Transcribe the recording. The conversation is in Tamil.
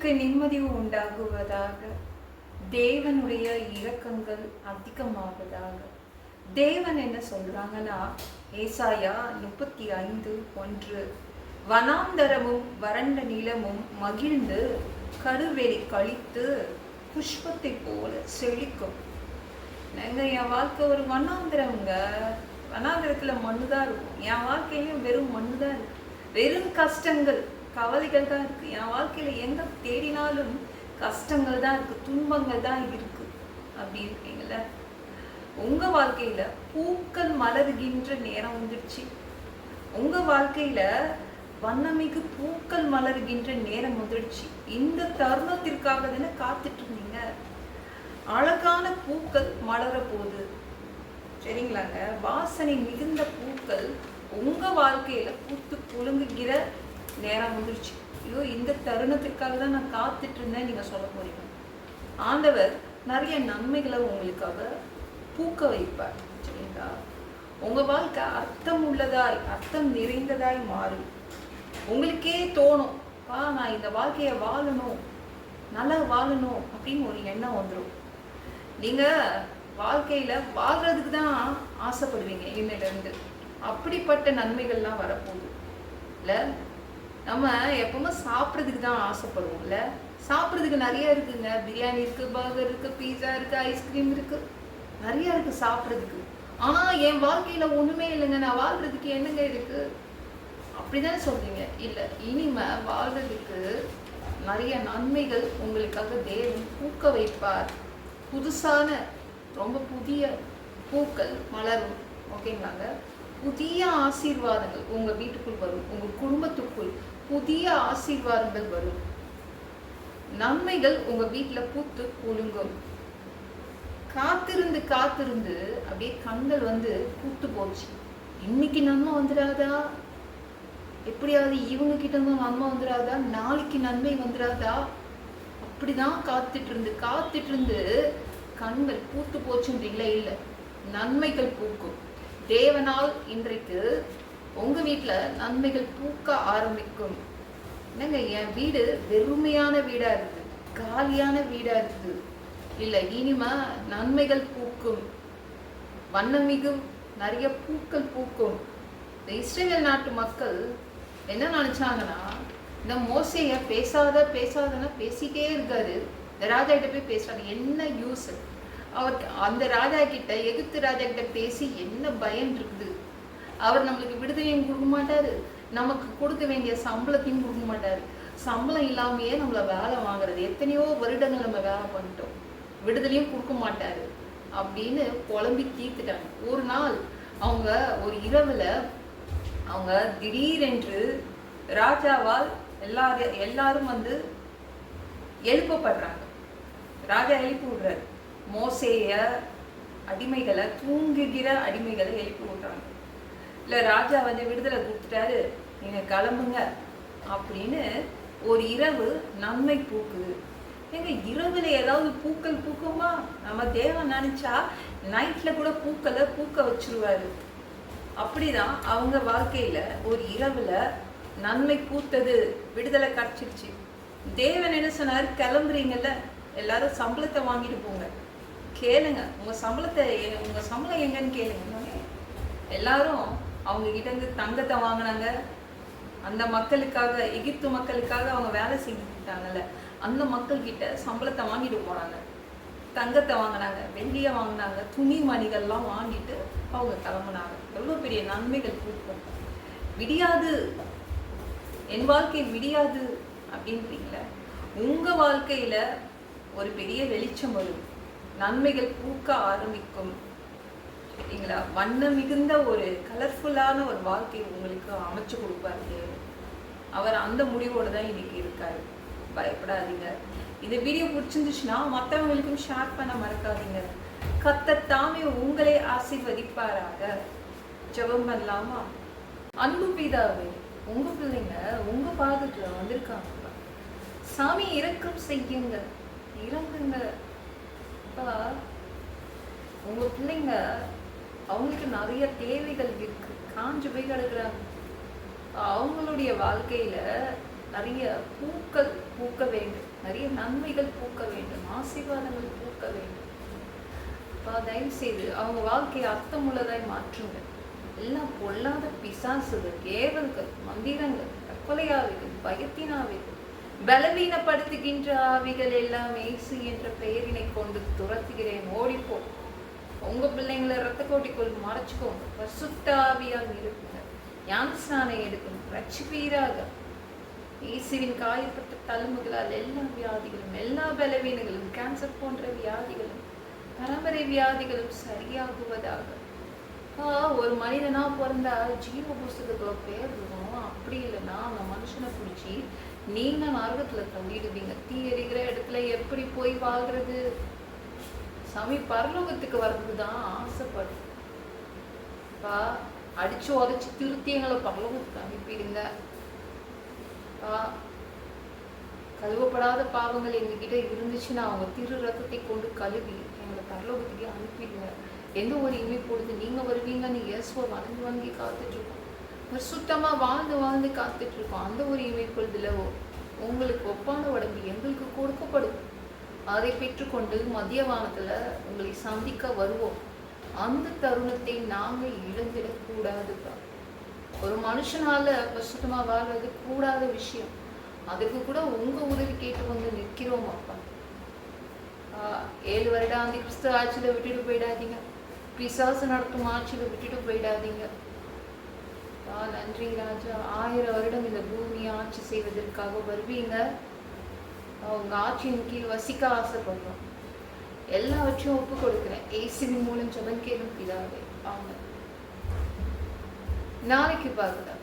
பூமிக்கு நிம்மதி உண்டாகுவதாக. தேவனுடைய இரக்கங்கள் அதிகமாவதாக. தேவன் என்ன சொல்றாங்கன்னா, ஏசாயா 35:1, வனாந்தரமும் வறண்ட நிலமும் மகிழ்ந்து கருவெறி கழித்து புஷ்பத்தை போல செழிக்கும். என் வாழ்க்கை ஒரு வனாந்திரங்க. வனாந்திரத்துல மண்ணுதான் இருக்கும். என் வாழ்க்கையிலும் வெறும் மண்ணுதான் இருக்கு. வெறும் கஷ்டங்கள், கவலைகள் தான் இருக்கு. என் வாழ்க்கையில எங்க தேடினாலும் கஷ்டங்கள் தான் இருக்கு, துன்பங்கள் தான் இருக்கு. அப்படி இருக்கீங்கள? உங்க வாழ்க்கையில பூக்கள் மலர்கின்ற நேரம் வந்துடுச்சு. உங்க வாழ்க்கையில வண்ணமிகு பூக்கள் மலர்கின்ற நேரம் வந்துடுச்சு. இந்த தருணத்திற்காக தானே காத்துட்டு இருந்தீங்க. அழகான பூக்கள் மலர போகுது, சரிங்களாங்க? வாசனை மிகுந்த பூக்கள் உங்க வாழ்க்கையில பூத்து குலுங்குகிற நேரம் வந்துடுச்சு. ஐயோ, இந்த தருணத்திற்காக தான் நான் காத்துட்டு இருந்தேன் நீங்க சொல்ல போறீங்க. ஆண்டவர் நிறைய நன்மைகளை உங்களுக்காக பூக்க வைப்பார், சரிங்களா? உங்க வாழ்க்கை அர்த்தம் உள்ளதாய், அர்த்தம் நிறைந்ததாய் மாறும். உங்களுக்கே தோணும், நான் இந்த வாழ்க்கைய வாழணும், நல்லா வாழணும் அப்படின்னு ஒரு எண்ணம் வந்துடும். நீங்க வாழ்க்கையில வாழ்றதுக்கு தான் ஆசைப்படுவீங்க இன்னில இருந்து. அப்படிப்பட்ட நன்மைகள்லாம் வரப்போகுது இல்ல? நம்ம எப்பவுமே சாப்பிட்றதுக்கு தான் ஆசைப்படுவோம்ல. சாப்பிட்றதுக்கு நிறைய இருக்குங்க. பிரியாணி இருக்கு, பர்கர் இருக்கு, பீஸா இருக்கு, ஐஸ்கிரீம் இருக்கு, நிறைய இருக்கு சாப்பிட்றதுக்கு. ஆனா என் வாழ்க்கையில ஒண்ணுமே இல்லைங்க, நான் வாழ்றதுக்கு என்னங்க இருக்கு அப்படிதானே சொல்றீங்க? இல்ல, இனிமே வாழ்றதுக்கு நிறைய நன்மைகள் உங்களுக்காக தேவன் பூக்க வைப்பார். புதுசான ரொம்ப புதிய பூக்கள் மலரும், ஓகேங்களாங்க? புதிய ஆசீர்வாதங்கள் உங்க வீட்டுக்குள் வரும், உங்க குடும்பத்துக்குள் புதிய ஆசீர்வாதங்கள் வரும். நன்மைகள் உங்க வீட்டுல பூத்து குலுங்கும். காத்திருந்து காத்திருந்து அப்படியே கண்கள் வந்து பூத்து போச்சு. இன்னைக்கு நன்மை வந்துடாதா, எப்படியாவது இவங்க கிட்ட இருந்தும் நன்மை வந்துடாதா, நாளைக்கு நன்மை வந்துடாதா, அப்படிதான் காத்துட்டு இருந்து கண்கள் பூத்து போச்சுன்றீங்களா? இல்லை, நன்மைகள் பூக்கும். தேவனால் இன்றைக்கு உங்க வீட்டுல நன்மைகள் பூக்க ஆரம்பிக்கும். என்னங்க, என் வீடு வெறுமையான வீடா இருக்கு, காலியான வீடா இருக்கு. இல்ல, இனிமே நன்மைகள் பூக்கும், வண்ணமிகும் நிறைய பூக்கள் பூக்கும். இந்த இஸ்ரேல் நாட்டு மக்கள் என்ன நினைச்சாங்கன்னா, இந்த மோசைய பேசாதன்னா பேசிட்டே இருக்காரு, இந்த ராஜா கிட்ட போய் பேசுறாங்க, என்ன யூஸ்? அவர் அந்த ராஜா கிட்ட, எகிப்து ராஜா கிட்ட பேசி என்ன பயன் இருக்குது? அவர் நம்மளுக்கு விடுதலையும் கொடுக்க மாட்டாரு, நமக்கு கொடுக்க வேண்டிய சம்பளத்தையும் கொடுக்க மாட்டாரு. சம்பளம் இல்லாமையே நம்மள வேலை வாங்குறது, எத்தனையோ வருடங்கள் நம்ம வேலை பண்ணிட்டோம், விடுதலையும் கொடுக்க மாட்டாரு அப்படின்னு புலம்பி தீர்த்துட்டாங்க. ஒரு நாள் அவங்க ஒரு இரவுல அவங்க திடீரென்று ராஜாவால் எல்லாரும் வந்து எழுப்பப்படுறாங்க. ராஜா எழுப்பி விடுறாரு. மோசேய அடிமைகளை, தூங்குகிற அடிமைகளை எழுப்பி விடுறாங்க. இல்ல, ராஜா வந்து விடுதலை கொடுத்துட்டாரு, நீங்க கிளம்புங்க அப்படின்னு. ஒரு இரவு நன்மை பூக்குது. எங்க இரவுல ஏதாவது பூக்கள் பூக்குமா? நம்ம தேவன் நினைச்சா நைட்ல கூட பூக்களை பூக்க வச்சிருவாரு. அப்படிதான் அவங்க வாழ்க்கையில ஒரு இரவுல நன்மை பூத்தது, விடுதலை கிடைச்சிருச்சு. தேவன் என்ன சொன்னாரு? கிளம்புறீங்கல்ல, எல்லாரும் சம்பளத்தை வாங்கிட்டு போங்க, கேளுங்க உங்க சம்பளம் எங்கன்னு கேளுங்க. எல்லாரும் அவங்க கிட்ட இருந்து தங்கத்தை வாங்கினாங்க. அந்த மக்களுக்காக, எகிப்து மக்களுக்காக அவங்க வேலை செஞ்சுட்டாங்கல்ல, அந்த மக்கள் கிட்ட சம்பளத்தை வாங்கிட்டு போனாங்க, தங்கத்தை வாங்கினாங்க, வெள்ளிய வாங்கினாங்க, துணி மணிகள்லாம் வாங்கிட்டு அவங்க கிளம்புனாங்க. எவ்வளவு பெரிய நன்மைகள் பூக்கும். விடியாது, என் வாழ்க்கை விடியாது அப்படின்றீங்கள? உங்க வாழ்க்கையில ஒரு பெரிய வெளிச்சம் வரும், நன்மைகள் பூக்க ஆரம்பிக்கும், சரிங்களா? வண்ணம் மிகுந்த ஒரு கலர்ஃபுல்லான ஒரு வாழ்க்கை உங்களுக்கு அமைச்சு கொடுப்பாரு. அவர் அந்த முடிவோடு தான் இன்னைக்கு இருக்காரு. பயப்படாதீங்க. இந்த வீடியோ பிடிச்சிருந்துச்சுன்னா மற்றவங்களுக்கும் ஷேர் பண்ண மறக்காதீங்க. கர்த்தர் தாமே உங்களை ஆசீர்வதிப்பாராக. ஜெபம் பண்ணலாமா? அன்பு பிதாவே, உங்க பிள்ளைங்க உங்க பாதத்துல வந்திருக்காங்க. சாமி, இரக்கம் செய்யுங்க, இறங்குங்க. உங்க பிள்ளைங்க, அவங்களுக்கு நிறைய தேவைகள் இருக்கு, காஞ்சு போய் கிடக்குறாங்க. அவங்களுடைய வாழ்க்கையில நிறைய பூக்கள் பூக்க வேண்டும், நிறைய நன்மைகள் பூக்க வேண்டும், ஆசீர்வாதங்கள் பூக்க வேண்டும். தயவு செய்து அவங்க வாழ்க்கையை அர்த்தமுள்ளதாய் மாற்றுங்க. எல்லாம் பொல்லாத பிசாசுகள், ஏவல்கள், மந்திரங்கள், தற்கொலையாவிகள், பயத்தினாவிகள், பலவீனப்படுத்துகின்ற ஆவிகள் எல்லாம் இயேசு என்ற பெயரினை கொண்டு துரத்துகிறேன். ஓடிப்போ. உங்க பிள்ளைங்களை ரத்த கோட்டிக்குள் மறைச்சுக்கோங்க. பரிசுத்த ஆவியாக இருக்குங்க. ஞானஸ்நானம் எடுக்கணும். ரட்சிப்பீராக. இயேசுவின் காயப்பட்ட தழும்புகளால் எல்லா வியாதிகளும், எல்லா பலவீனங்களும், கேன்சர் போன்ற வியாதிகளும், பரம்பரை வியாதிகளும் சரியாகுவதாக. ஒரு மனிதனா பிறந்தா ஜீவ புஸ்தகத்துல பேர் இருக்கணும். அப்படி இல்லைன்னா அந்த மனுஷனை பிடிச்சி நீங்க நரகத்துல தள்ளிடுவீங்க. தீ எரிகிற இடத்துல எப்படி போய் வாழ்றது? சாமி பரலோகத்துக்கு வர்றதுதான் ஆசைப்படும். அடிச்சு உதச்சு திருத்தி எங்களை பரலோகத்துக்கு அனுப்பிடுங்க. கழுவப்படாத பாவங்கள் எங்ககிட்ட இருந்துச்சுன்னா அவங்க திரு ரத்தத்தை கொண்டு கழுவி எங்களை பரலோகத்துக்கே அனுப்பிடுங்க. எந்த ஒரு இமை பொழுது நீங்க வருவீங்கன்னு இயேசுவை வணங்கி வாங்கி காத்துட்டு இருக்கோம். சுத்தமா வாழ்ந்து வாழ்ந்து காத்துட்டு இருக்கோம். அந்த ஒரு இமை பொழுதுல உங்களுக்கு ஒப்பான உடம்பு எங்களுக்கு கொடுக்கப்படும். அதை பெற்றுக்கொண்டு மதிய வானத்துல உங்களை சந்திக்க வருவோம். அந்த தருணத்தை நாங்க இழந்துடக்கூடாதுப்பா. ஒரு மனுஷனால சுத்தமா வாழ்றது கூடாத விஷயம். அதுக்கு கூட உங்க உதவி கேட்டு வந்து நிற்கிறோம் அப்பா. 7 வருடாந்தி கிறிஸ்து ஆட்சியில விட்டுட்டு போயிடாதீங்க. பிசாசு நடத்தும் ஆட்சியில விட்டுட்டு போயிடாதீங்க. நன்றி ராஜா. 1000 வருடம் இந்த பூமியை ஆட்சி செய்வதற்காக வருவீங்க. உங்க ஆட்சியின் கீழ் வசிக்க ஆசைப்படுறோம். எல்லாவற்றையும் ஒப்பு கொடுக்கிறேன். இயேசுவின் மூலம் ஜெபம் கேளும் பிதாவே. ஆமென். நாளைக்கு பார்க்கலாம்.